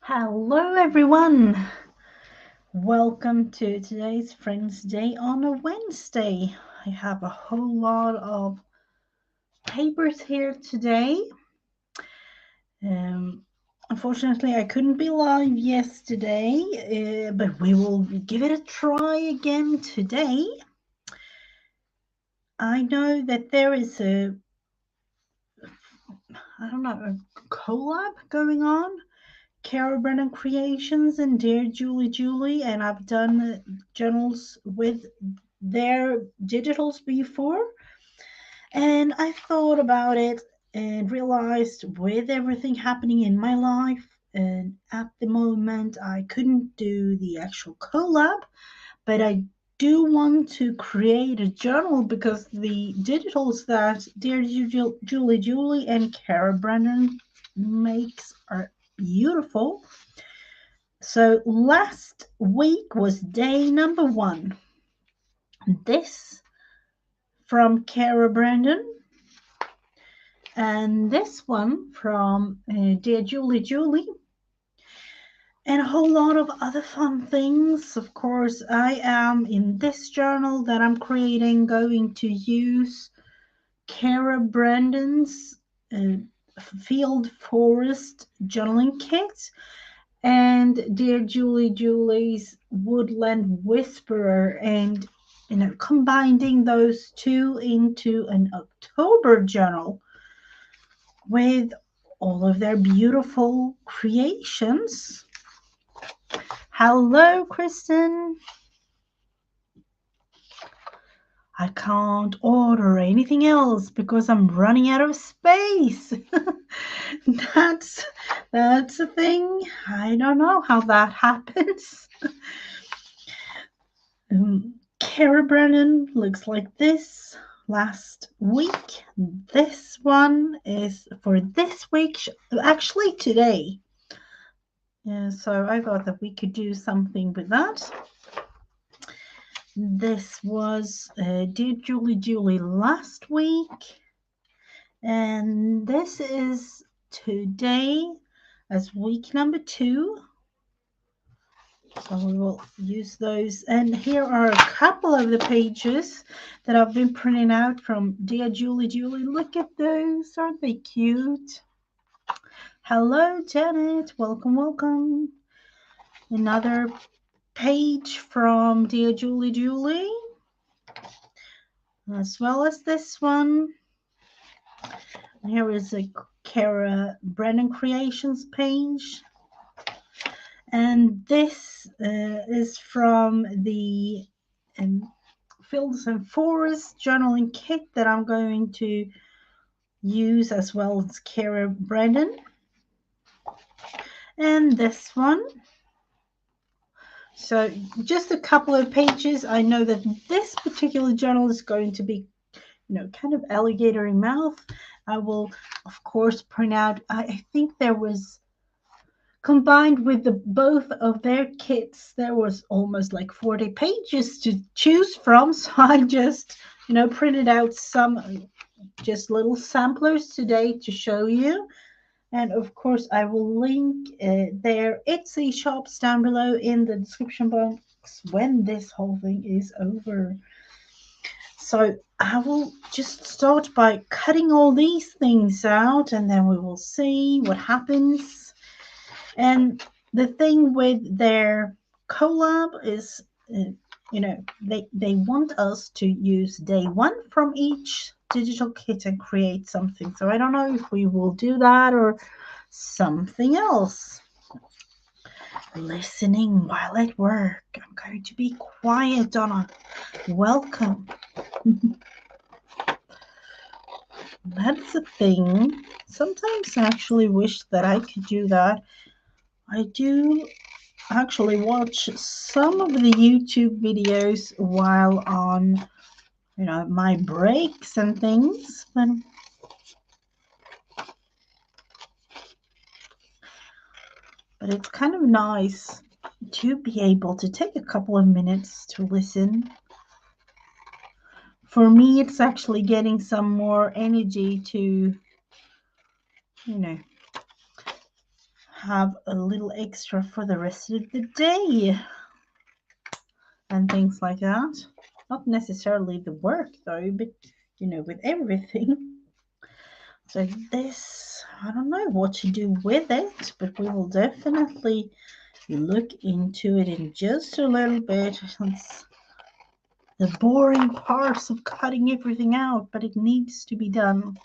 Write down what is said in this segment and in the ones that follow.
Hello everyone, welcome to today's Friendsday on a Wednesday. I have a whole lot of papers here today. Unfortunately, I couldn't be live yesterday, but we will give it a try again today. I know that there is a collab going on. Cara Creations and DearJulieJulie, and I've done journals with their digitals before. And I thought about it and realized with everything happening in my life, and at the moment, I couldn't do the actual collab, but I do want to create a journal because the digitals that DearJulieJulie and Cara Brennan makes are beautiful. So last week was day number 1. This from Cara Brandon, and this one from DearJulieJulie, and a whole lot of other fun things. Of course, I am in this journal that I'm creating going to use Cara Brandon's Field Forest journaling kit and DearJulieJulie's Woodland Whisperer, and combining those two into an October journal with all of their beautiful creations. Hello, Kristen. I can't order anything else because I'm running out of space. That's a thing. I don't know how that happens. Cara Brennan looks like this last week. This one is for this week, actually today. Yeah, so I thought that we could do something with that. This was DearJulieJulie last week, and this is today as week number 2. So we will use those. And here are a couple of the pages that I've been printing out from DearJulieJulie. Look at those. Aren't they cute? Hello, Janet. Welcome, welcome. Another page from DearJulieJulie, as well as this one. Here is a Cara Brennan Creations page. And this is from the Fields and Forests journaling kit that I'm going to use, as well as Cara Brennan. And this one. So just a couple of pages. I know that this particular journal is going to be, kind of alligator in mouth. I will, of course, print out. I think there was, combined with both of their kits, there was almost like 40 pages to choose from. So I just, printed out some just little samplers today to show you. And of course, I will link their Etsy shops down below in the description box when this whole thing is over. So I will just start by cutting all these things out, and then we will see what happens. And the thing with their collab is, they want us to use day 1 from each digital kit and create something. So I don't know if we will do that or something else. Listening while at work. I'm going to be quiet, Donna. Welcome. That's a thing. Sometimes I actually wish that I could do that. I do actually watch some of the YouTube videos while on, my breaks and things, but it's kind of nice to be able to take a couple of minutes to listen. For me, it's actually getting some more energy to, have a little extra for the rest of the day and things like that. Not necessarily the work though, but you know, with everything. So this, I don't know what to do with it, but we will definitely look into it in just a little bit. It's the boring parts of cutting everything out, but it needs to be done.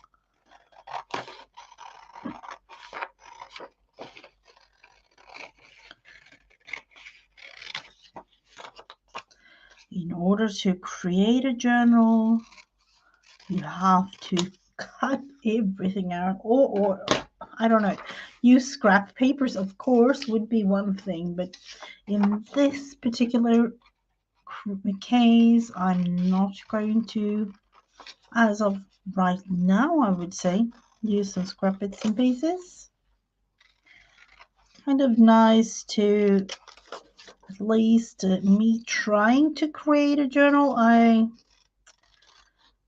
In order to create a journal, you have to cut everything out, or I don't know, use scrap papers, of course, would be one thing, but in this particular case, I'm not going to, as of right now, I would say, use some scrap bits and pieces. Kind of nice to, at least me trying to create a journal, I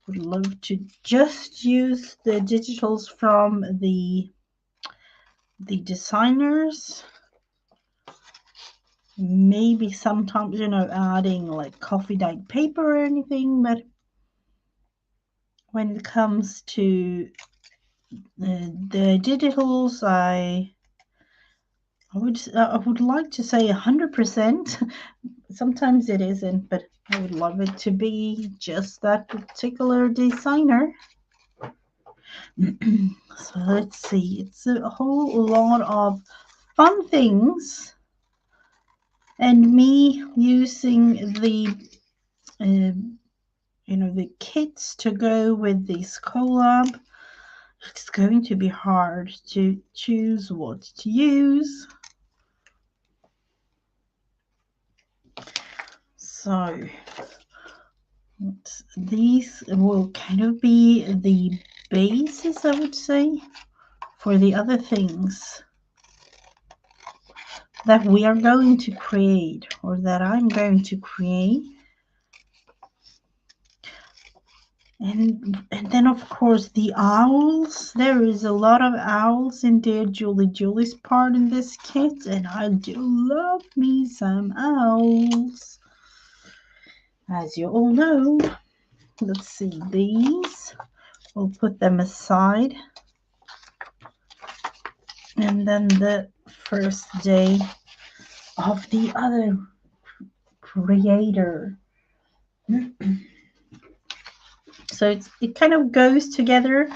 would love to just use the digitals from the designers. Maybe sometimes, you know, adding like coffee dyed paper or anything, but when it comes to the digitals, I would like to say 100%. Sometimes it isn't, but I would love it to be just that particular designer. So let's see, it's a whole lot of fun things, and me using the you know, the kits to go with this collab. It's going to be hard to choose what to use. So these will kind of be the basis, I would say, for the other things that we are going to create, or that I'm going to create. And then of course the owls. There is a lot of owls in DearJulieJulie's part in this kit, and I do love me some owls, as you all know. Let's see, these, we'll put them aside. And then the first day of the other creator. So it kind of goes together.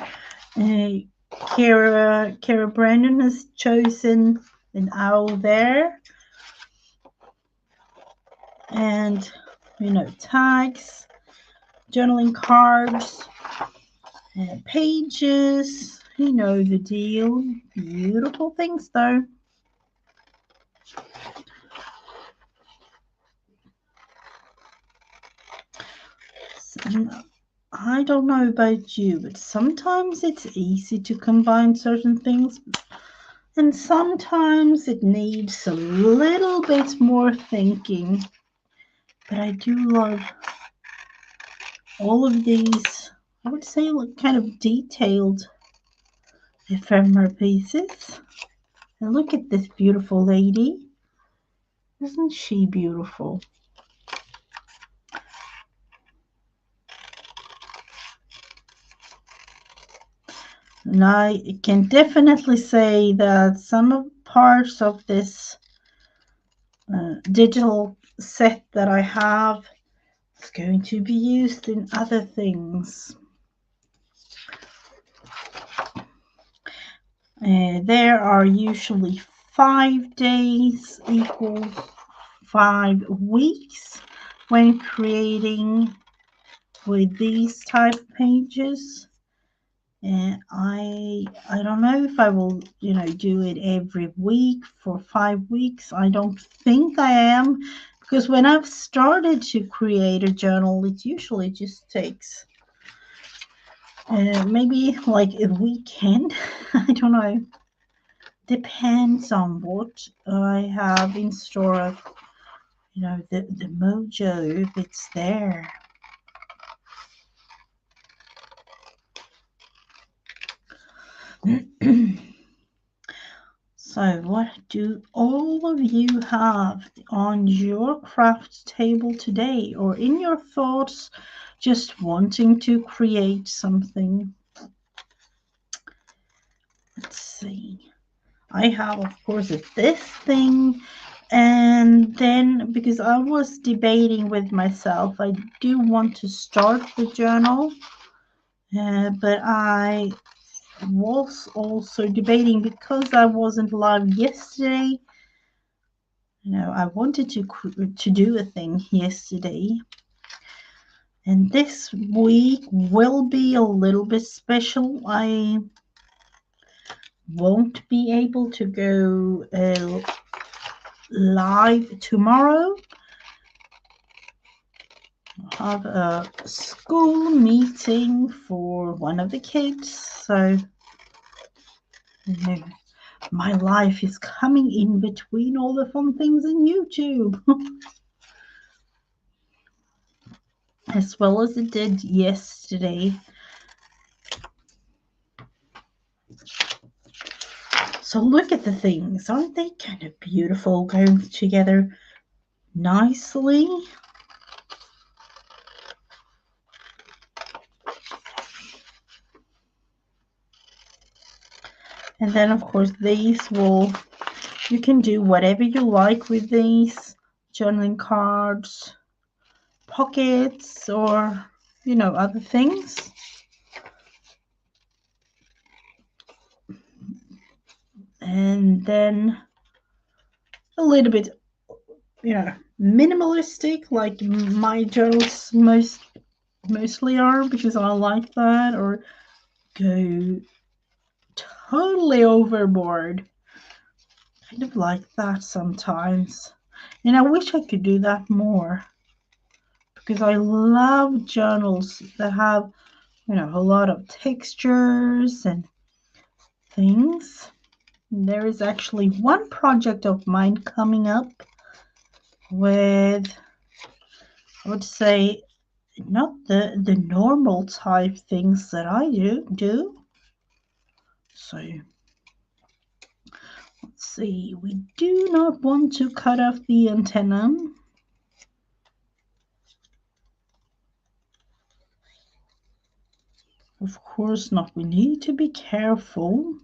Cara Brandon has chosen an owl there, and you know, tags, journaling cards, and pages. You know the deal. Beautiful things though. I don't know about you, but sometimes it's easy to combine certain things, and sometimes it needs a little bit more thinking. But I do love all of these, I would say, like kind of detailed ephemera pieces. And look at this beautiful lady. Isn't she beautiful? And I can definitely say that some of parts of this digital set that I have is going to be used in other things. There are usually 5 days equals 5 weeks when creating with these type of pages. And I don't know if I will, you know, do it every week for 5 weeks. I don't think I am, because when I've started to create a journal, it usually just takes maybe like a weekend. I don't know. Depends on what I have in store, you know, the mojo, if it's there. So what do all of you have on your craft table today, or in your thoughts, just wanting to create something? Let's see. I have, of course, this thing, and then because I was debating with myself, I do want to start the journal, but I was also debating because I wasn't live yesterday. I wanted to do a thing yesterday, and this week will be a little bit special. I won't be able to go live tomorrow. I have a school meeting for one of the kids, so my life is coming in between all the fun things in YouTube. As well as it did yesterday. So look at the things. Aren't they kind of beautiful, going together nicely? And then, of course, you can do whatever you like with these journaling cards, pockets, or, other things. And then a little bit, minimalistic, like my journals mostly are, because I like that, or go totally overboard. Kind of like that sometimes. And I wish I could do that more, because I love journals that have, a lot of textures and things. There is actually one project of mine coming up with, I would say, not the normal type things that I do. So let's see, we do not want to cut off the antenna. Of course not, we need to be careful.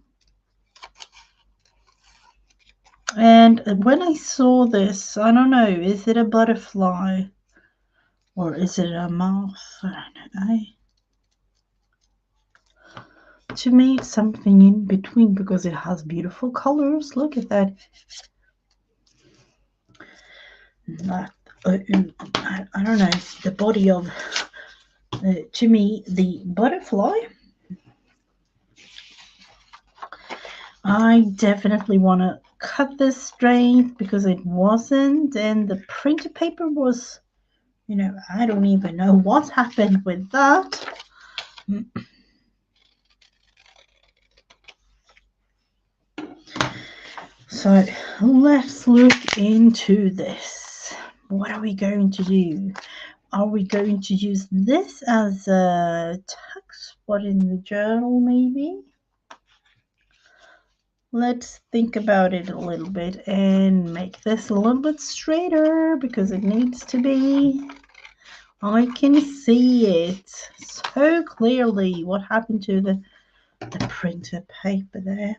And when I saw this, I don't know, is it a butterfly or is it a moth? I don't know. To me, it's something in between, because it has beautiful colors. Look at that. I don't know, the body of, to me, the butterfly. I definitely want to cut this straight, because it wasn't, and the printer paper was, I don't even know what happened with that. So let's look into this. What are we going to do? Are we going to use this as a text spot in the journal, maybe? Let's think about it a little bit and make this a little bit straighter, because it needs to be. I can see it so clearly. What happened to the printer paper there?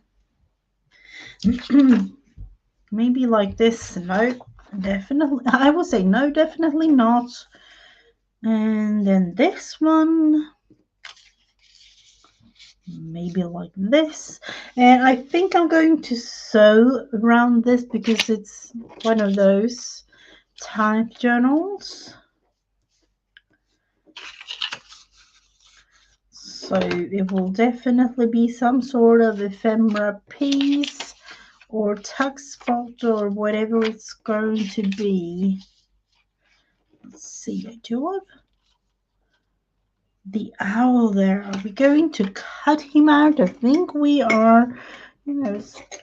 Maybe like this. No, definitely. I would say no, definitely not. And then this one, maybe like this. And I think I'm going to sew around this, because it's one of those type journals. So it will definitely be some sort of ephemera piece or text spot or whatever it's going to be. Let's see, I do have the owl there. Are we going to cut him out? I think we are,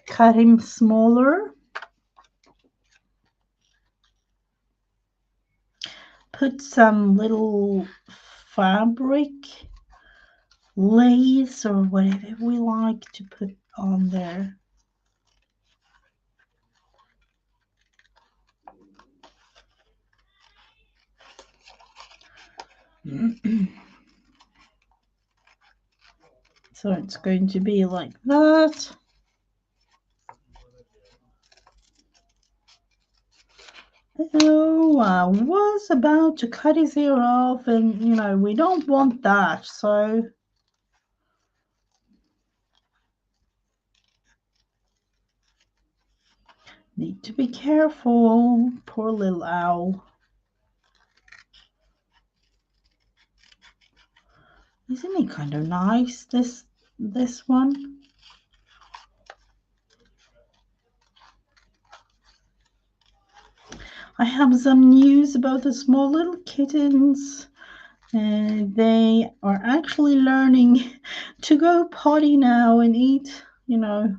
cut him smaller. Put some little fabric, lace, or whatever we like to put on there. So it's going to be like that. Oh, I was about to cut his ear off, and you know, we don't want that, so need to be careful. Poor little owl. Isn't he kind of nice, this one? I have some news about the small little kittens. They are actually learning to go potty now and eat, you know,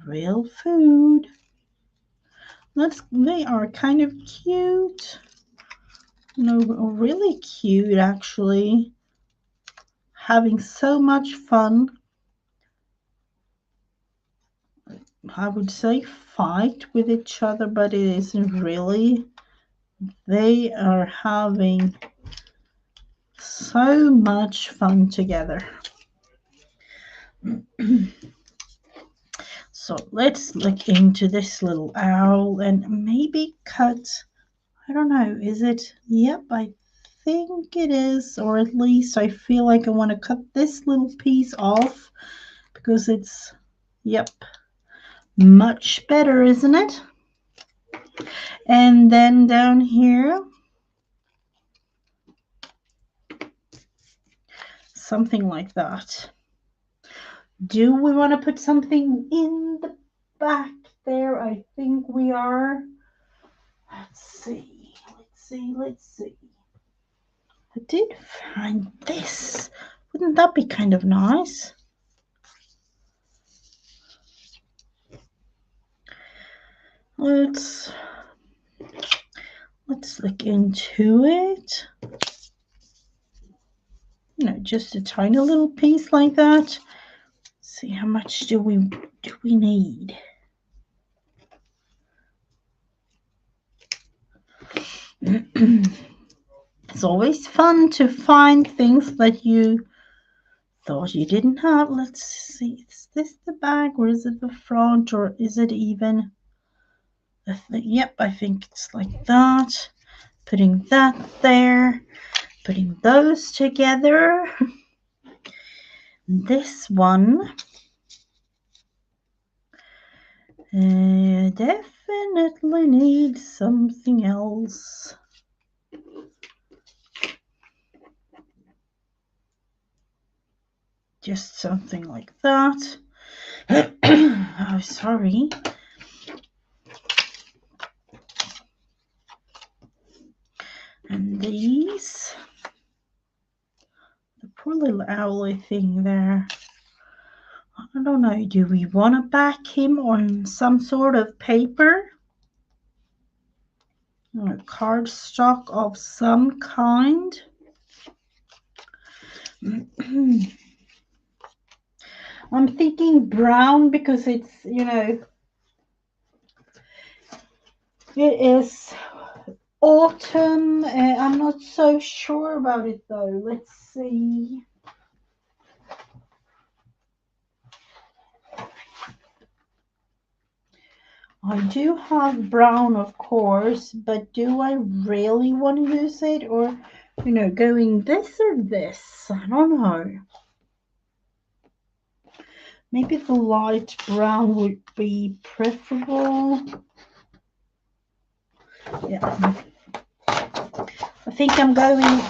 real food. They are kind of cute. You know, really cute actually. Having so much fun. I would say fight with each other, but it isn't really. They are having so much fun together. So let's look into this little owl and maybe cut, I don't know, is it? Yep, I think it is, or at least I feel like I want to cut this little piece off because it's, yep, much better, isn't it? And then down here, something like that. Do we want to put something in the back there? I think we are. Let's see. I did find this. Wouldn't that be kind of nice? Let's look into it. You know, just a tiny little piece like that. See how much do we need? It's always fun to find things that you thought you didn't have. Let's see, is this the back or is it the front or is it even? Yep, I think it's like that. Putting that there, putting those together. This one definitely needs something else. Just something like that. Oh, sorry. And these. The poor little owly thing there. I don't know, do we want to back him on some sort of paper? Or cardstock of some kind? I'm thinking brown because it's, you know, it is autumn. I'm not so sure about it though. Let's see. I do have brown, of course, but do I really want to use it? Or, you know, going this or this? I don't know. Maybe the light brown would be preferable. Yeah. I think I'm going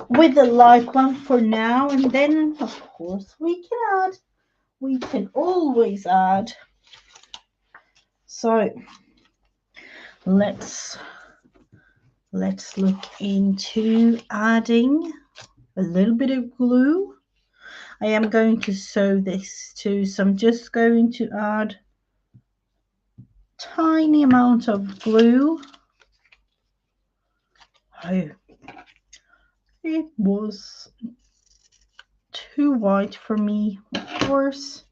with the light one for now. And then, of course, we can add. We can always add. So let's look into adding a little bit of glue. I am going to sew this too, so I'm just going to add a tiny amount of glue. Oh, it was too white for me, of course,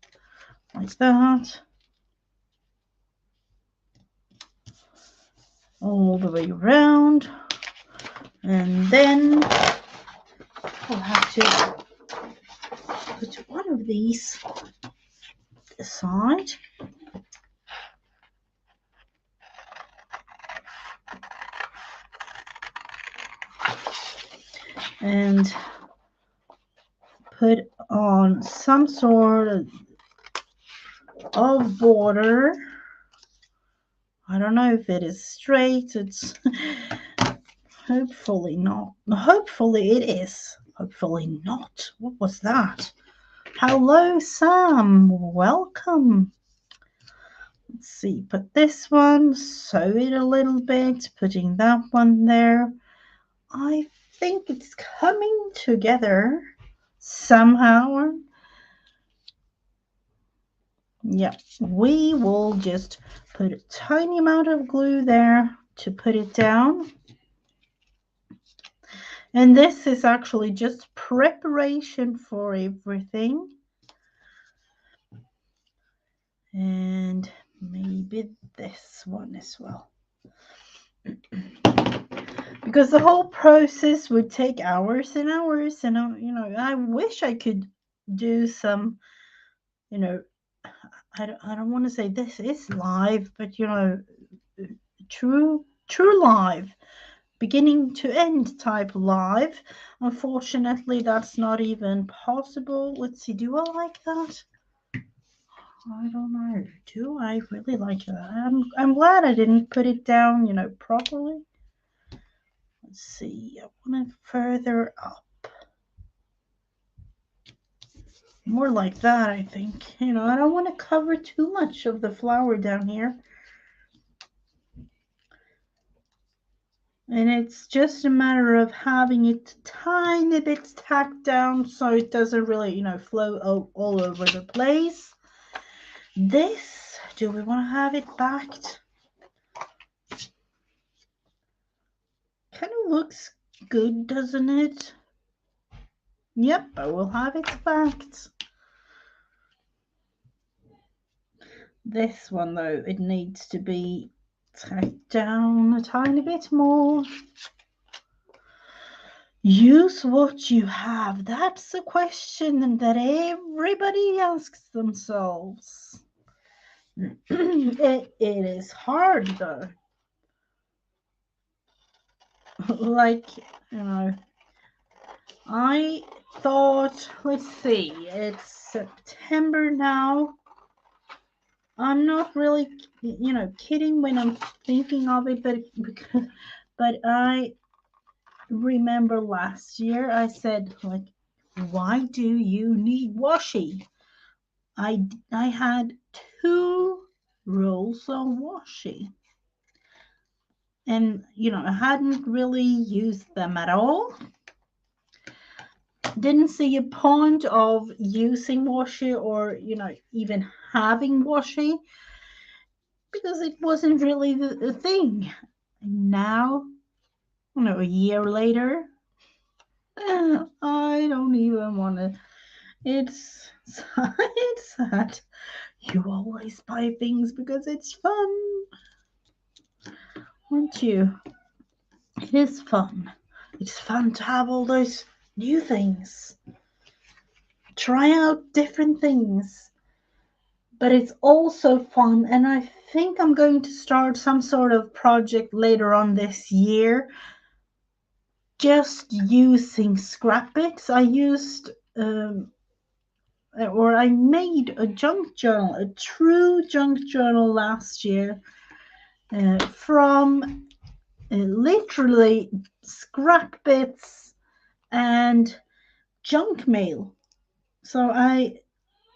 like that. All the way around. And then I'll have to put one of these aside. And put on some sort of border. I don't know if it is straight. It's hopefully not. Hopefully it is. Hopefully not. What was that? Hello, Sam. Welcome. Let's see. Put this one, sew it a little bit, putting that one there. I think it's coming together somehow. Yeah, we will just put a tiny amount of glue there to put it down. And this is actually just preparation for everything. And maybe this one as well. Because the whole process would take hours and hours. And, I wish I could do some, I don't want to say this is live, but, true live. Beginning to end type live. Unfortunately, that's not even possible. Let's see, do I like that? I don't know. Do I really like that? I'm glad I didn't put it down, properly. Let's see. I want it further up. More like that, I think. I don't want to cover too much of the flower down here. And it's just a matter of having it tiny bit tacked down so it doesn't really, flow all over the place. This, do we want to have it backed? Kind of looks good, doesn't it? Yep, I will have it backed. This one, though, it needs to be tacked down a tiny bit more. Use what you have. That's a question that everybody asks themselves. It is hard, though. Like, I thought, let's see, it's September now. I'm not really, kidding when I'm thinking of it, but I remember last year I said, like, why do you need washi? I had 2 rolls of washi. And, I hadn't really used them at all. Didn't see a point of using washi or, even having washi because it wasn't really the thing. And now, a year later, I don't even want to. It's sad. You always buy things because it's fun, aren't you? It is fun. It's fun to have all those new things. Try out different things. But it's also fun, and I think I'm going to start some sort of project later on this year just using scrapbooks. I used or I made a junk journal, a true junk journal last year from literally scrap bits and junk mail. So I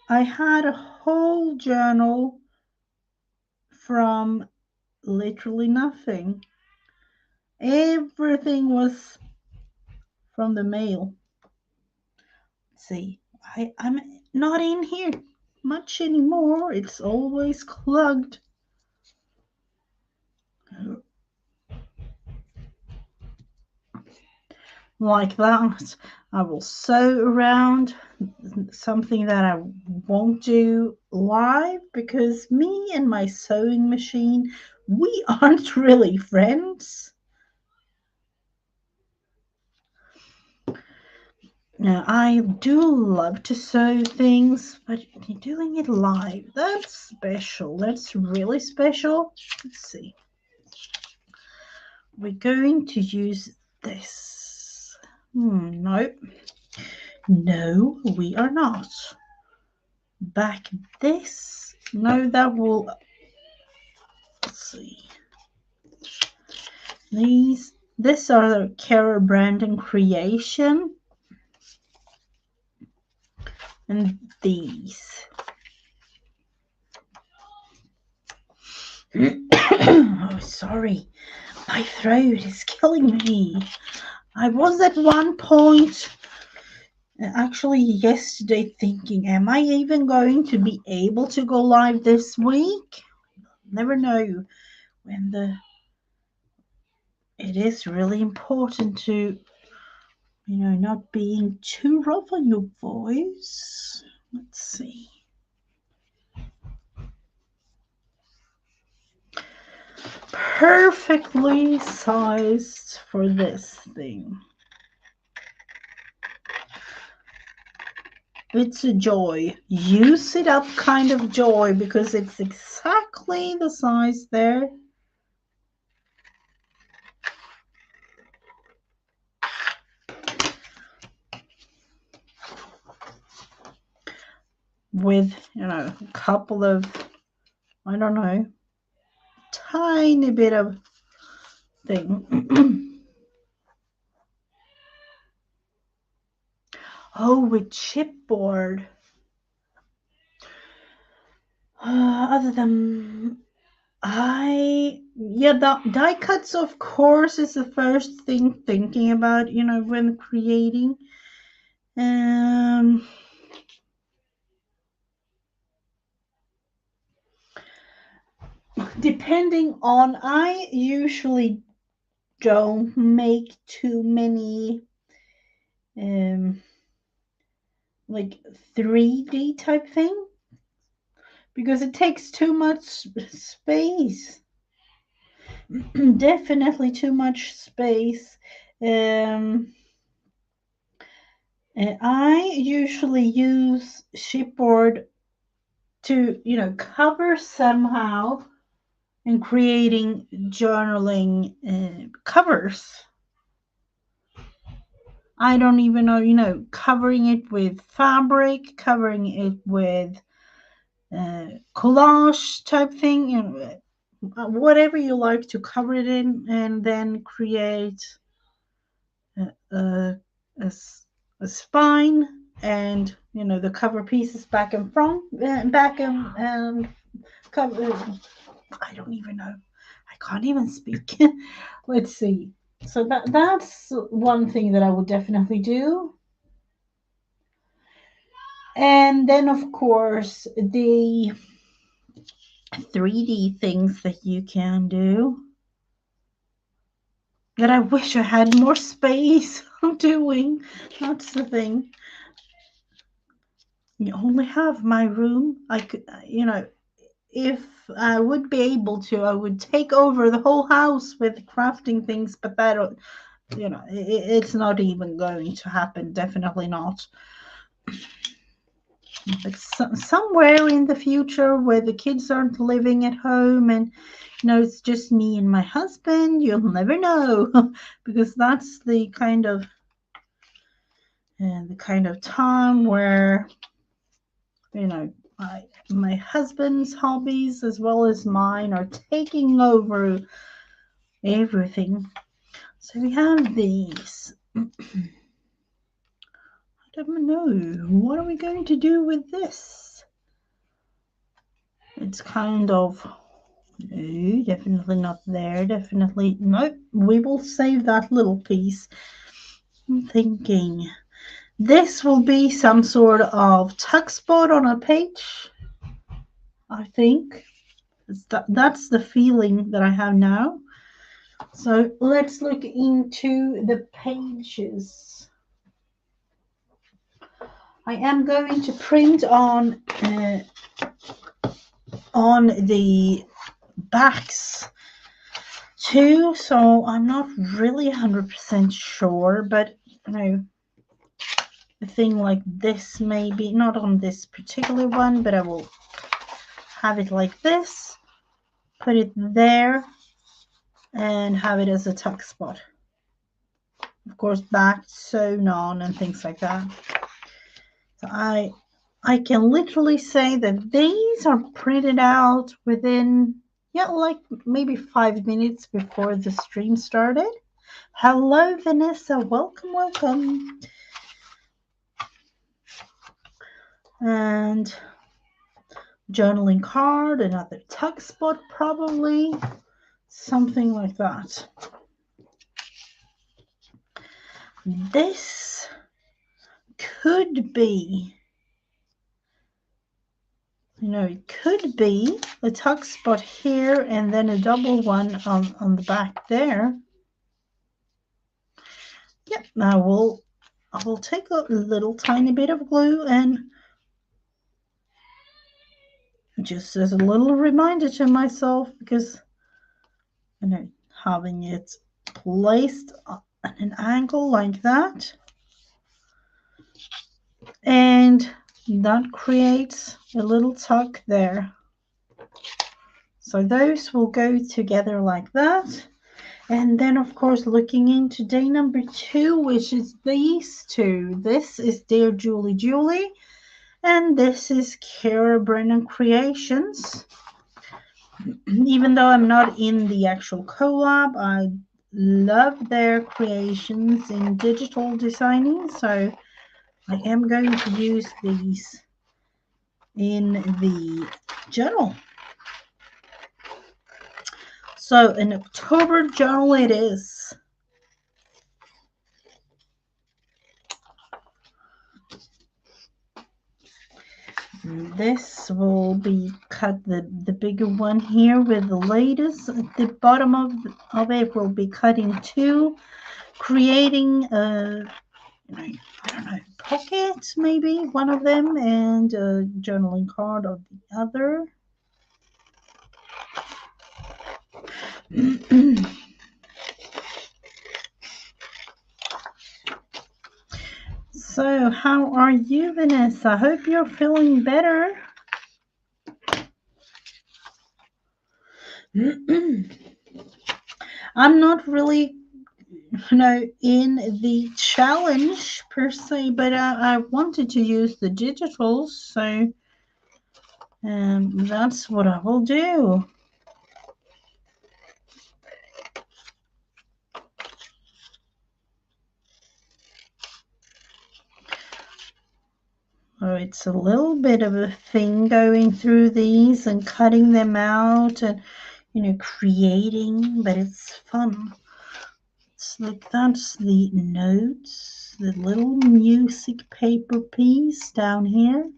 had a whole journal from literally nothing. Everything was from the mail. See, I'm not in here much anymore. It's always clogged. Like that. I will sew around something that I won't do live because me and my sewing machine, we aren't really friends. Now, I do love to sew things, but doing it live, that's special. That's really special. Let's see. We're going to use this. No. No, we are not. Back this. No, that will... Let's see. This are the Cara brand and creation. And these. Oh, sorry. My throat is killing me. I was at one point, actually yesterday, thinking, am I even going to be able to go live this week? Never know when it is really important to, not being too rough on your voice. Let's see. Perfectly sized for this thing. It's a joy. Use it up kind of joy because it's exactly the size there. With, a couple of, I don't know, tiny bit of thing. Oh, with chipboard. Other than the die cuts, of course, is the first thing thinking about, when creating. Depending on, I usually don't make too many like 3D type thing because it takes too much space. Definitely too much space. I usually use chipboard to cover somehow in creating journaling covers. I don't even know, covering it with fabric, covering it with collage type thing, whatever you like to cover it in, and then create a spine and the cover pieces back and front, back and cover. I don't even know. I can't even speak. Let's see. So that's one thing that I would definitely do. And then, of course, the 3D things that you can do that I wish I had more space of doing. That's the thing. You only have my room. I could, if I would be able to, I would take over the whole house with crafting things, but that, it's not even going to happen. Definitely not. But somewhere in the future where the kids aren't living at home and it's just me and my husband, you'll never know because that's the kind of time where my husband's hobbies as well as mine are taking over everything. So we have these. I don't know. What are we going to do with this? It's kind of... No, definitely not there. Definitely... Nope. We will save that little piece. I'm thinking... This will be some sort of tuck spot on a page, I think. That's the feeling that I have now. So let's look into the pages. I am going to print on the backs too, so I'm not really 100% sure, but thing like this, maybe not on this particular one, but I will have it like this, put it there, and have it as a tuck spot. Of course, back sewn on and things like that. So I can literally say that these are printed out within, yeah, like maybe 5 minutes before the stream started. Hello, Vanessa. Welcome, welcome. And journaling card, another tuck spot, probably something like that. This could be, you know, it could be a tuck spot here and then a double one on the back there. Yep, I will take a little tiny bit of glue and just as a little reminder to myself, because you know, having it placed at an angle like that, and that creates a little tuck there. So those will go together like that. And then, of course, looking into day number 2, which is these two. This is DearJulieJulie, and this is Cara Brennan Creations. Even though I'm not in the actual collab, I love their creations in digital designing, so I am going to use these in the journal. So an October journal it is. This will be cut, the bigger one here with the latest. At the bottom of it will be cut in two, creating a, I don't know, pocket, maybe one of them, and a journaling card of the other. So how are you, Vanessa? I hope you're feeling better. I'm not really, you know, in the challenge per se, but I wanted to use the digitals, so that's what I will do. Oh, it's a little bit of a thing going through these and cutting them out and, you know, creating, but it's fun. It's like, that's the notes, the little music paper piece down here.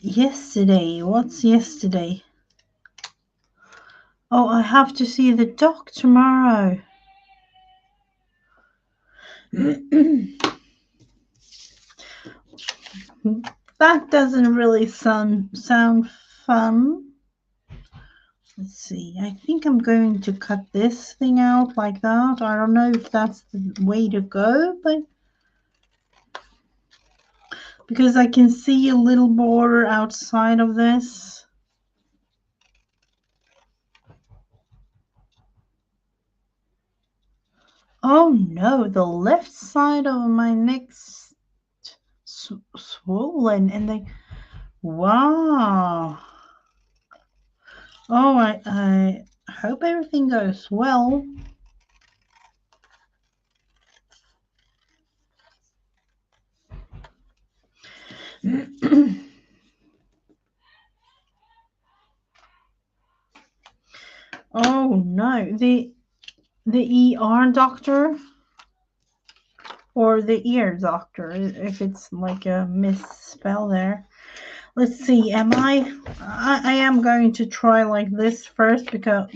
Yesterday, what's yesterday? Oh, I have to see the doc tomorrow. That doesn't really sound fun. Let's see, I think I'm going to cut this thing out like that. I don't know if that's the way to go, but because I can see a little border outside of this. Oh no, the left side of my neck's swollen, and they, wow. Oh, I hope everything goes well. Oh no, the ER doctor or the ear doctor, if it's like a misspell there. Let's see, I am going to try like this first, because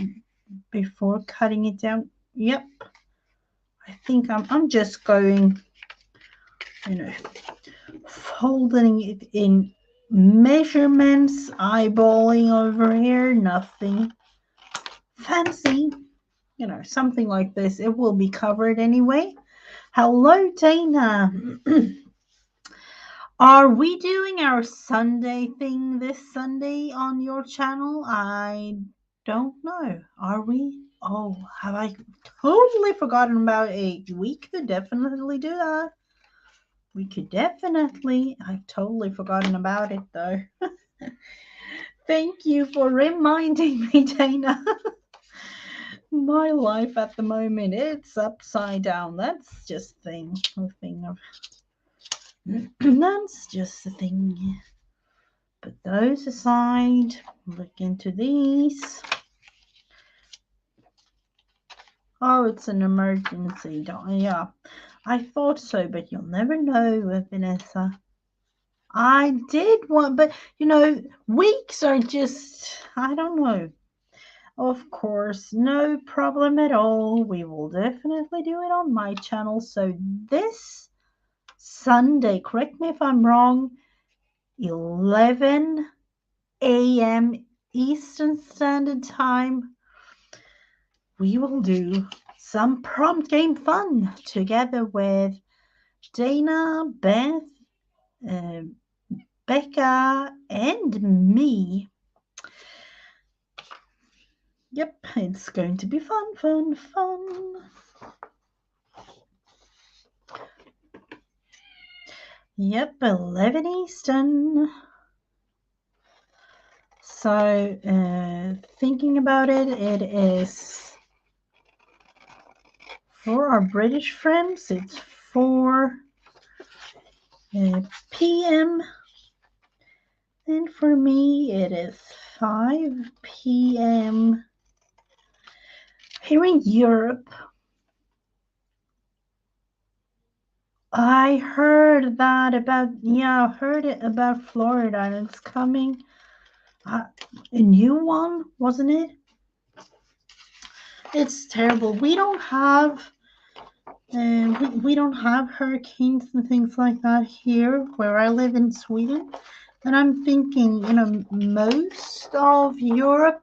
before cutting it down. Yep, I think I'm just going, you know, folding it in measurements, eyeballing over here, nothing fancy, something like this. It will be covered anyway. Hello, Dana. Are we doing our Sunday thing this Sunday on your channel? I don't know. Are we? Oh, have I totally forgotten about it? We could definitely do that. We could definitely. I've totally forgotten about it though. Thank you for reminding me, Dana. My life at the moment, it's upside down. That's just a thing of that's just a thing. Put those aside. Look into these. Oh, it's an emergency. Yeah, I thought so, but you'll never know, Vanessa. I did want, but weeks are just, I don't know. Of course, no problem at all. We will definitely do it on my channel. So this Sunday, correct me if I'm wrong, 11 a.m. Eastern Standard Time, we will do some prompt game fun together with Dana, Beth, uh, Becca, and me. Yep, it's going to be fun, fun, fun. Yep, 11 Eastern. So, thinking about it, it is for our British friends, it's 4 p.m. And for me, it is 5 p.m. here in Europe. I heard that about, I heard it about Florida, and it's coming. A new one, wasn't it? It's terrible. We don't have we don't have hurricanes and things like that here where I live in Sweden. And I'm thinking, most of Europe,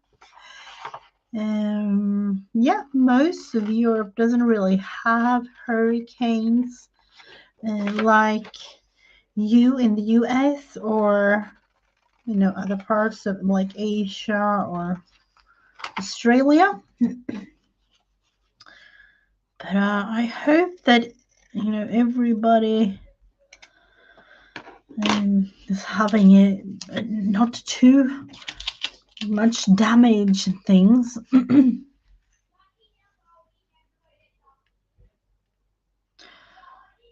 most of Europe doesn't really have hurricanes like you in the US or, other parts of like Asia or Australia. But I hope that, everybody is having it not too much damage and things.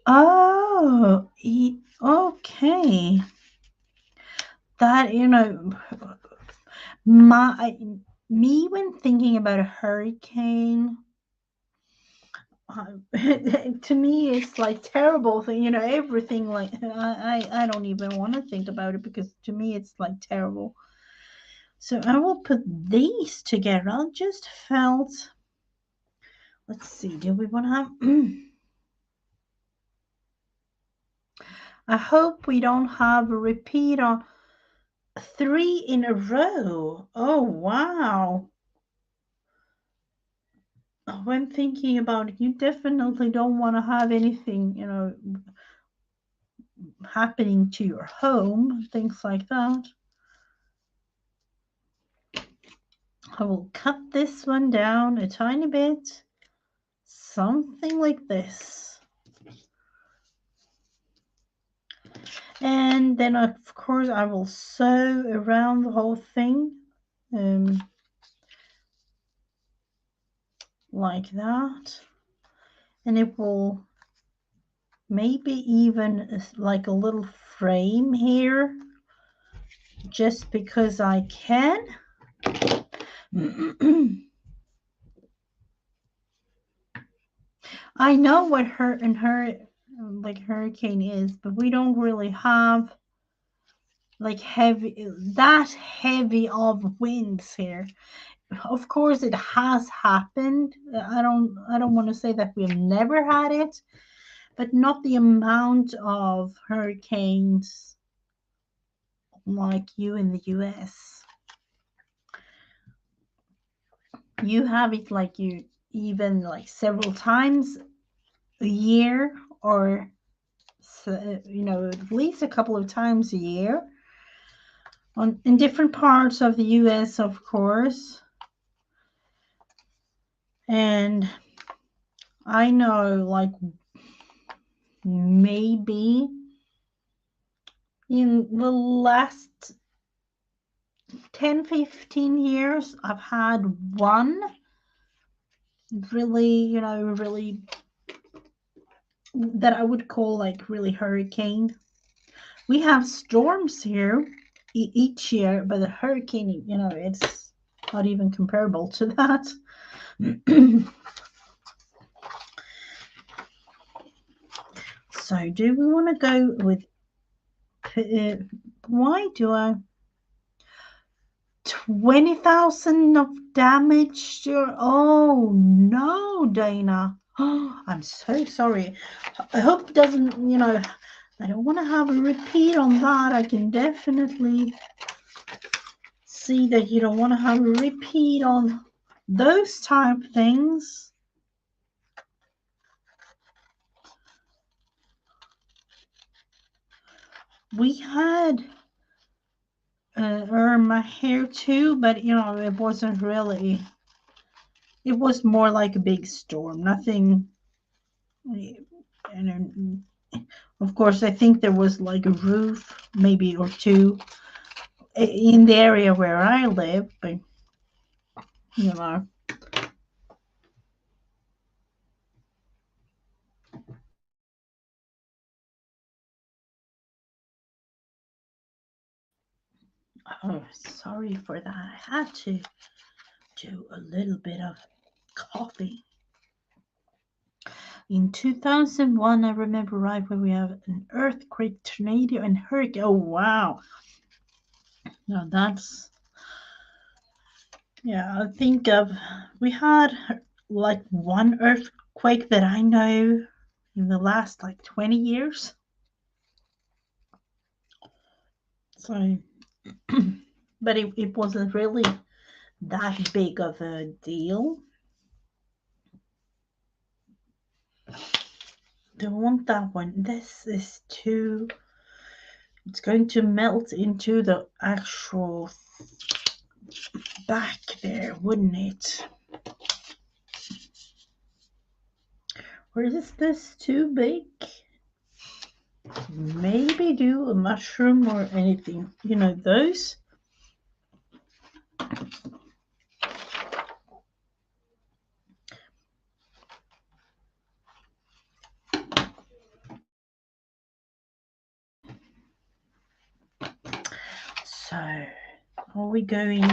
Oh, okay. That, me when thinking about a hurricane, to me it's like terrible thing, everything like I don't even want to think about it because to me it's like terrible. So I will put these together. I just felt, let's see, do we want to have I hope we don't have a repeat on 3 in a row. Oh wow. When thinking about it, you definitely don't want to have anything, happening to your home, things like that. I will cut this one down a tiny bit, something like this. And then, of course, I will sew around the whole thing like that. And it will maybe even like a little frame here, just because I can. I know what like hurricane is, but we don't really have like that heavy of winds here. Of course it has happened. I don't want to say that we've never had it, but not the amount of hurricanes like you in the US. You have it like you even like several times a year, or you know, at least a couple of times a year in different parts of the US, of course. And I know like maybe in the last 10-15 years I've had one really, you know, really that I would call like really hurricane. We have storms here each year, but the hurricane, you know, it's not even comparable to that. So do we want to go with why do I 20,000 of damage to, oh no, Dana. Oh, I'm so sorry. I hope it doesn't, you know, I don't want to have a repeat on that. I can definitely see that you don't want to have a repeat on those type of things. We had Irma here too, but you know, it wasn't really, it was more like a big storm, nothing. And of course, I think there was like a roof, maybe or two, in the area where I live, but you know. Oh, sorry for that. I had to do a little bit of coffee. In 2001, I remember right when we have an earthquake, tornado, and hurricane. Oh, wow. Now that's, yeah, I think we had like one earthquake that I know in the last like 20 years. So, but it wasn't really that big of a deal. Don't want that one. This is too, it's going to melt into the actual back there, wouldn't it? Or is this too big? Maybe do a mushroom or anything. You know, those. So, are we going?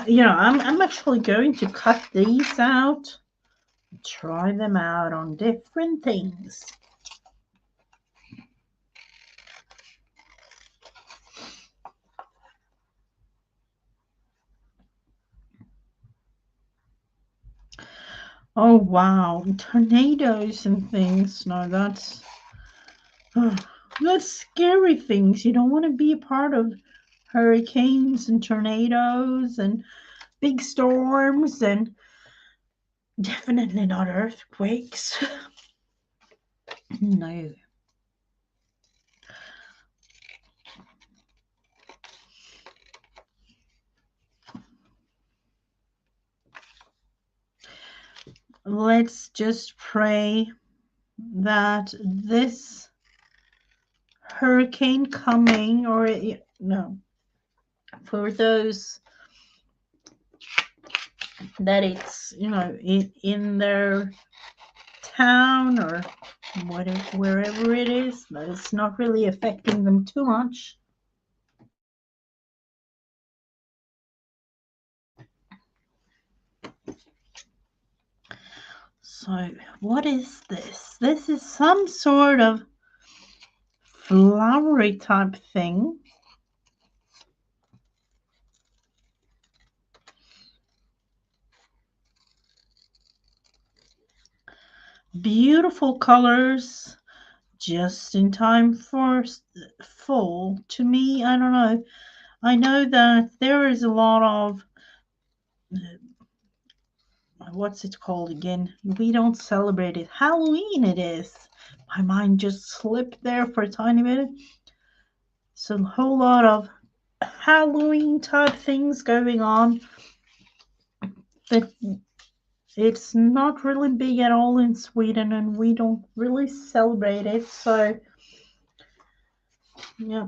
You know, I'm actually going to cut these out, try them out on different things. Oh wow, tornadoes and things. No, that's scary things. You don't want to be a part of hurricanes and tornadoes and big storms, and definitely not earthquakes. No. Let's just pray that this hurricane coming, or no, for those that it's, you know, in their town or whatever, wherever it is, that it's not really affecting them too much. So what is this? This is some sort of flowery type thing. Beautiful colors, just in time for fall. To me, I don't know. I know that there is a lot of what's it called again? We don't celebrate it. Halloween it is. My mind just slipped there for a tiny minute. So a whole lot of Halloween type things going on. But it's not really big at all in Sweden, and we don't really celebrate it. So yeah,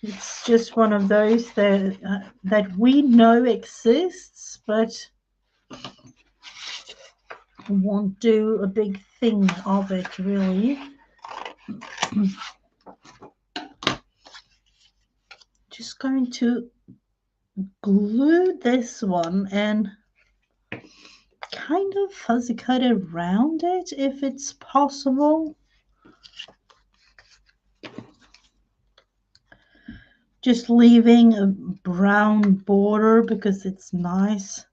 it's just one of those that we know exists, but won't do a big thing of it, really. Just going to glue this one and kind of fuzzy cut around it if it's possible. Just leaving a brown border because it's nice.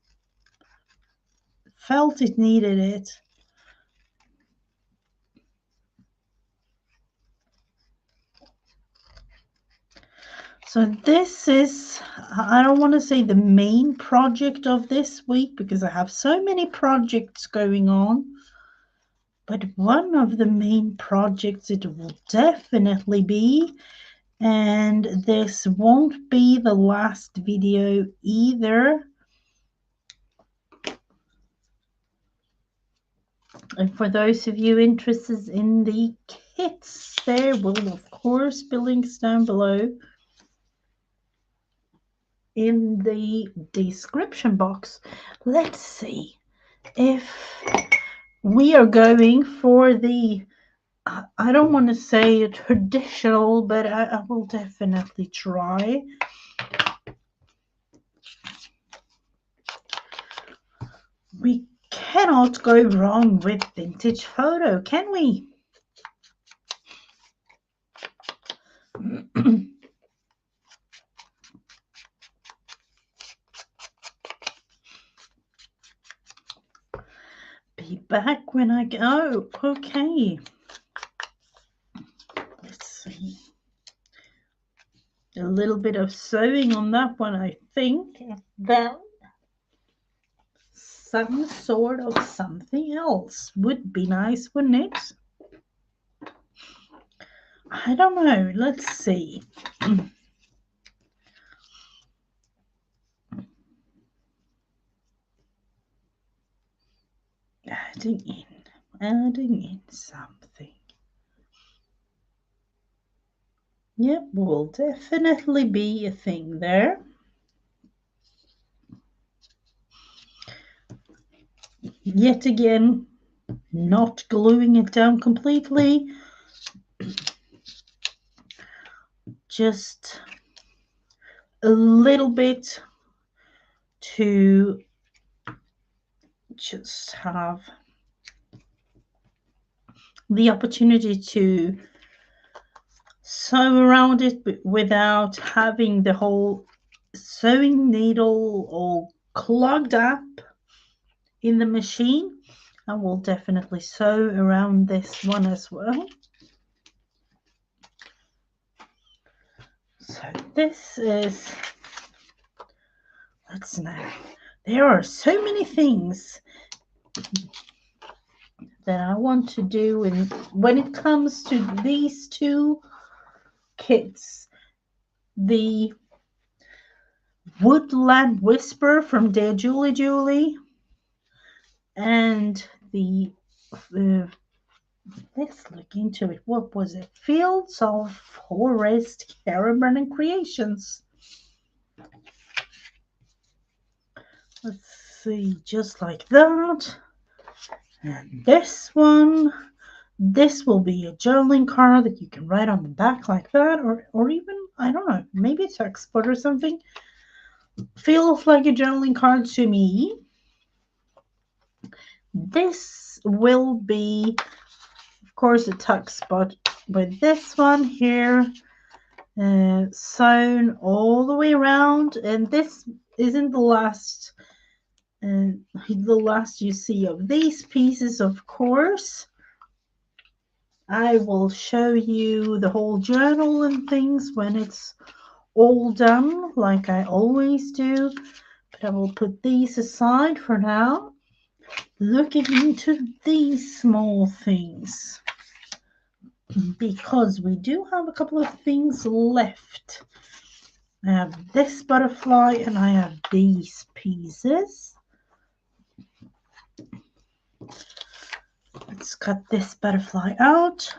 Felt it needed it. So this is, I don't want to say the main project of this week because I have so many projects going on. But one of the main projects it will definitely be, and this won't be the last video either. And for those of you interested in the kits, there will of course be links down below in the description box. Let's see if we are going for the, I don't want to say traditional, but I will definitely try. We cannot go wrong with vintage photo, can we? Be back when I go. Okay. Let's see. A little bit of sewing on that one, I think. Then some sort of something else would be nice, wouldn't it? I don't know. Let's see. Adding in something. Yep, will definitely be a thing there. Yet again, not gluing it down completely. Just a little bit to just have the opportunity to sew around it without having the whole sewing needle all clogged up in the machine. I will definitely sew around this one as well. So this is, let's now, there are so many things that I want to do, and when it comes to these two kits, the Woodland Whisper from DearJulieJulie and the let's look into it. What was it? Fields of Forest Cara Creations. Let's see, just like that. And this one, this will be a journaling card that you can write on the back like that, or even, I don't know, maybe a text board or something. Feels like a journaling card to me. This will be, of course, a tuck spot with this one here sewn all the way around, and this isn't the last you see of these pieces, of course. I will show you the whole journal and things when it's all done, like I always do. But I will put these aside for now. Looking into these small things, because we do have a couple of things left. I have this butterfly and I have these pieces. Let's cut this butterfly out.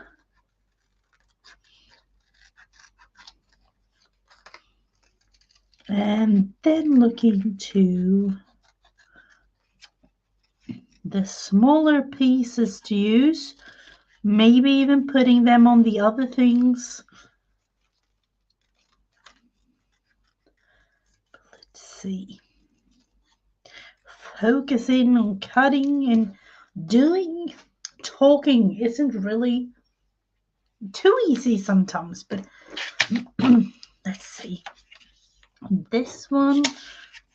And then look into the smaller pieces to use. Maybe even putting them on the other things. Let's see. Focusing on cutting and doing. Talking isn't really too easy sometimes, but let's see. This one,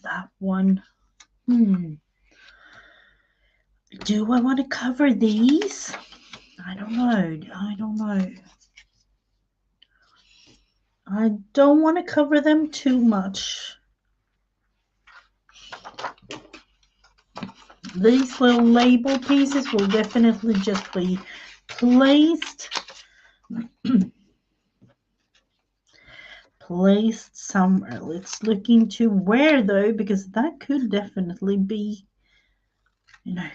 that one. Do I want to cover these? I don't know. I don't want to cover them too much. These little label pieces will definitely just be placed somewhere. Let's look into where though, because that could definitely be,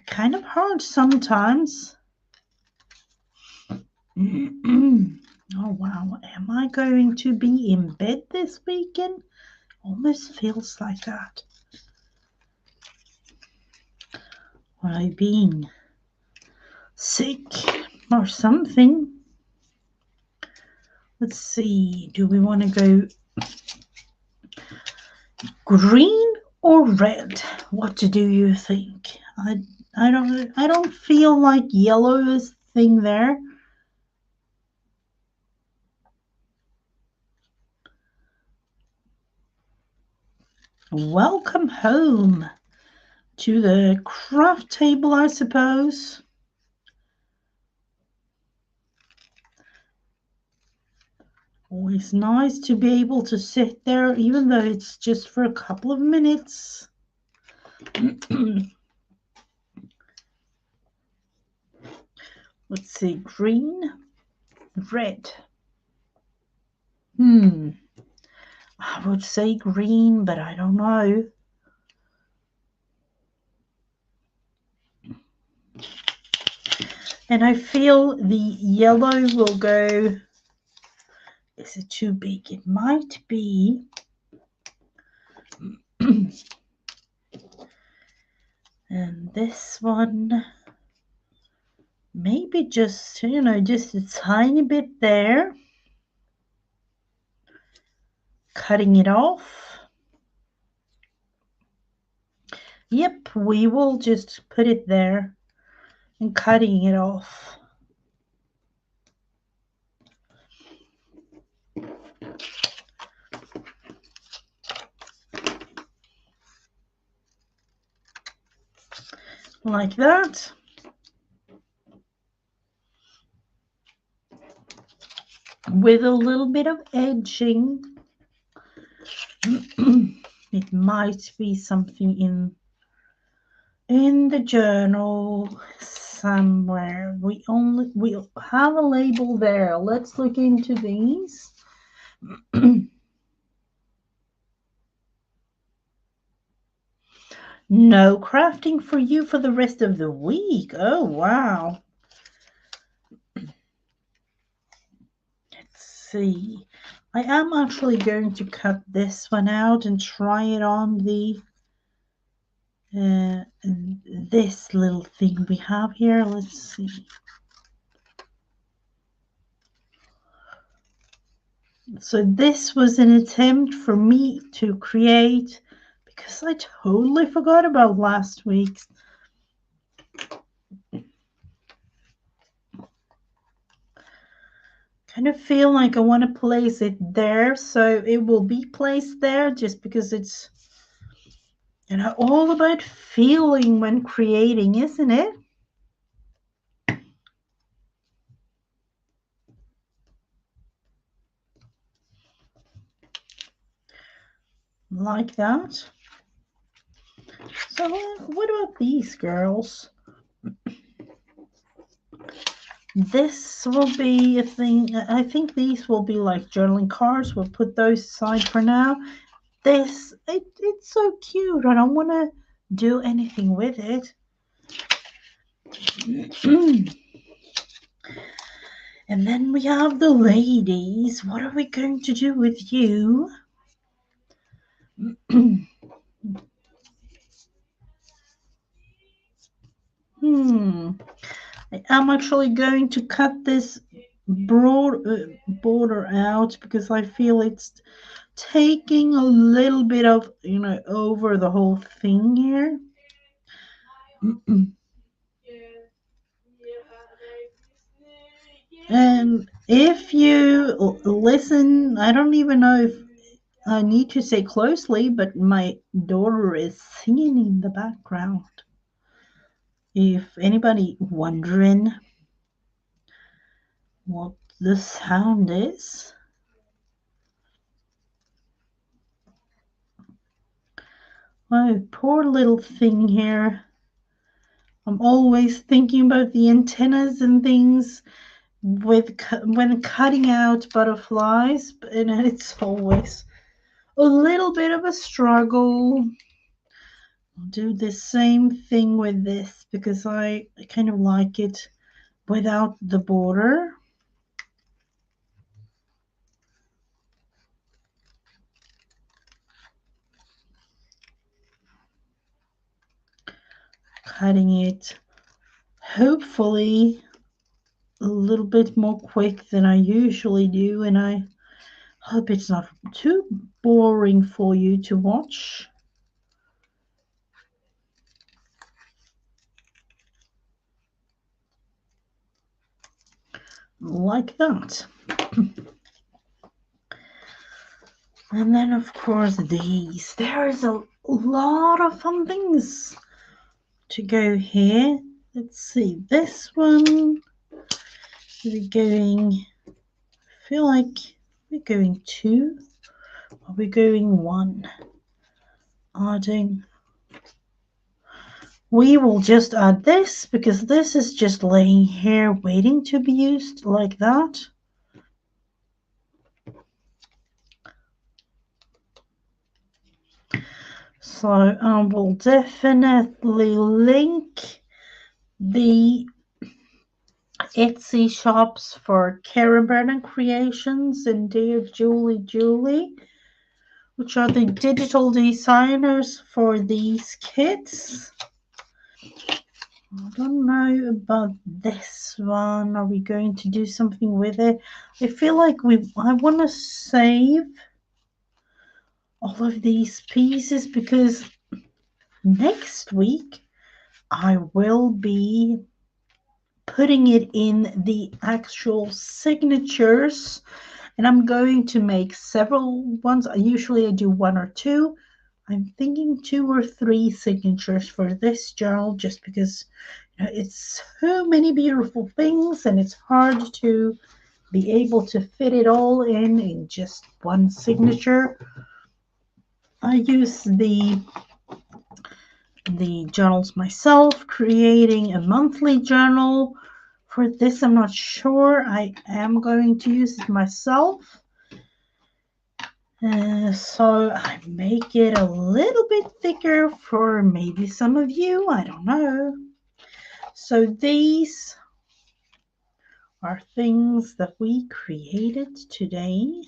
kind of hard sometimes. Oh wow, am I going to be in bed this weekend? Almost feels like that. Or I've been sick or something. Let's see, do we want to go green or red? What do you think? I don't feel like yellow is the thing there. Welcome home to the craft table, I suppose. Always nice to be able to sit there, even though it's just for a couple of minutes. Let's see, green, red. I would say green, but I don't know. And I feel the yellow will go. Is it too big? It might be. And this one, maybe just, just a tiny bit there. Cutting it off. Yep, we will just put it there and cutting it off. Like that. With a little bit of edging. It might be something in the journal somewhere. We have a label there. Let's look into these. No crafting for you for the rest of the week. Oh, wow. Let's see. I am actually going to cut this one out and try it on this little thing we have here. Let's see. So this was an attempt for me to create, because I totally forgot about last week's. Kind of feel like I want to place it there, so it will be placed there just because it's, all about feeling when creating, isn't it? like that. So what about these girls? This will be a thing. I think these will be like journaling cards. We'll put those aside for now. It's so cute. I don't want to do anything with it. And then we have the ladies. What are we going to do with you? I'm actually going to cut this border out because I feel it's taking a little bit of, over the whole thing here. And if you listen, I don't even know if I need to say closely, but my daughter is singing in the background. If anybody wondering what the sound is. Oh, poor little thing here. I'm always thinking about the antennas and things when cutting out butterflies, and it's always a little bit of a struggle. I'll do the same thing with this because I kind of like it without the border. Cutting it hopefully a little bit more quick than I usually do, and I hope it's not too boring for you to watch. Like that. And then, of course, these. There's a lot of fun things to go here. Let's see. This one, we're going, I feel like we're going 2. Are we going 1? Adding. We will just add this because this is just laying here waiting to be used like that. So I will definitely link the Etsy shops for Cara Creations and DearJulieJulie, which are the digital designers for these kits. I don't know about this one. Are we going to do something with it? I feel like I want to save all of these pieces because next week I will be putting it in the actual signatures, and I'm going to make several ones. Usually I do 1 or 2. I'm thinking 2 or 3 signatures for this journal just because it's so many beautiful things and it's hard to be able to fit it all in just one signature. I use the journals myself, creating a monthly journal. For this, I'm not sure. I am going to use it myself. So I make it a little bit thicker for maybe some of you. I don't know. So these are things that we created today.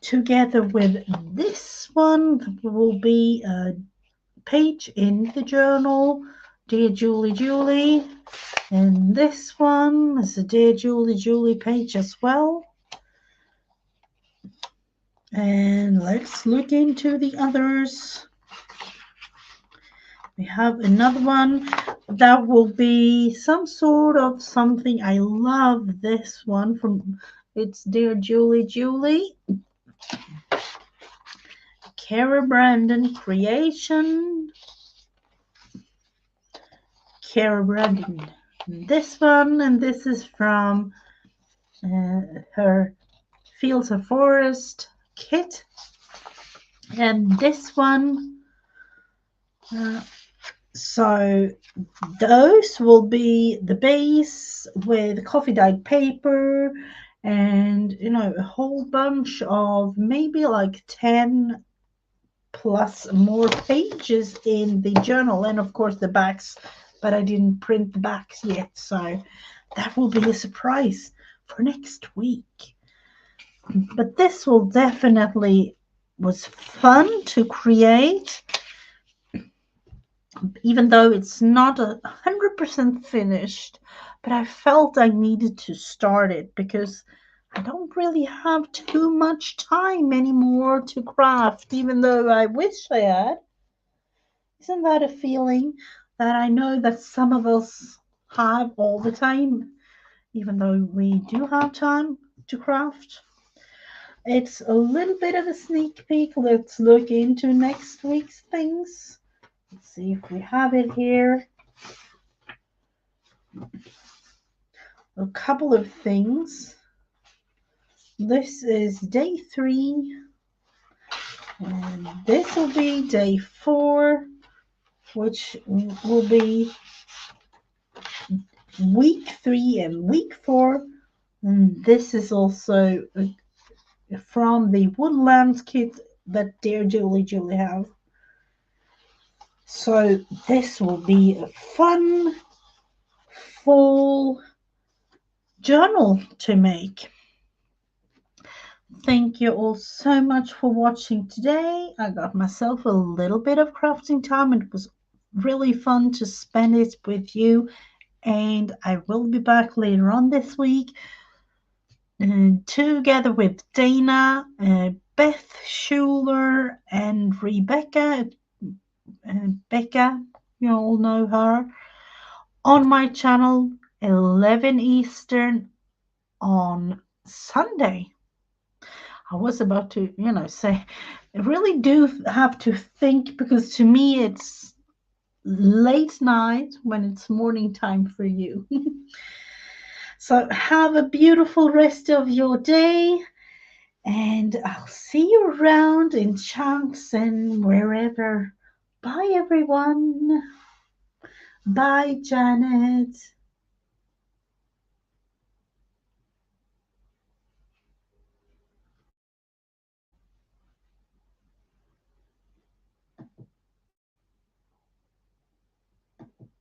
Together with this one will be a page in the journal, Dear Julie Julie, and this one is a Dear Julie Julie page as well. And let's look into the others. We have another one that will be some sort of something. I love this one it's Dear Julie Julie. Cara Creation. Cara this one, and this is from her Fields of Forest kit. And this one, so those will be the base with coffee dyed paper and, you know, a whole bunch of maybe like 10 plus more pages in the journal, and of course the backs, but I didn't print the backs yet, so that will be a surprise for next week. But this will definitely was fun to create, even though it's not 100% finished, but I felt I needed to start it because I don't really have too much time anymore to craft, even though I wish I had. Isn't that a feeling that I know that some of us have all the time, even though we do have time to craft? It's a little bit of a sneak peek. Let's look into next week's things. Let's see if we have it here. A couple of things. This is day 3, and this will be day 4, which will be week 3 and week 4. And this is also from the woodland kit that DearJulieJulie have. So this will be a fun fall journal to make. Thank you all so much for watching today. I got myself a little bit of crafting time. It was really fun to spend it with you, and I will be back later on this week together with Dana, Beth Schuler, and Rebecca. Becca, you all know her, on my channel 11 Eastern on Sunday. I was about to, say, I really do have to think, because to me it's late night when it's morning time for you. So have a beautiful rest of your day, and I'll see you around in chunks and wherever. Bye, everyone. Bye, Janet.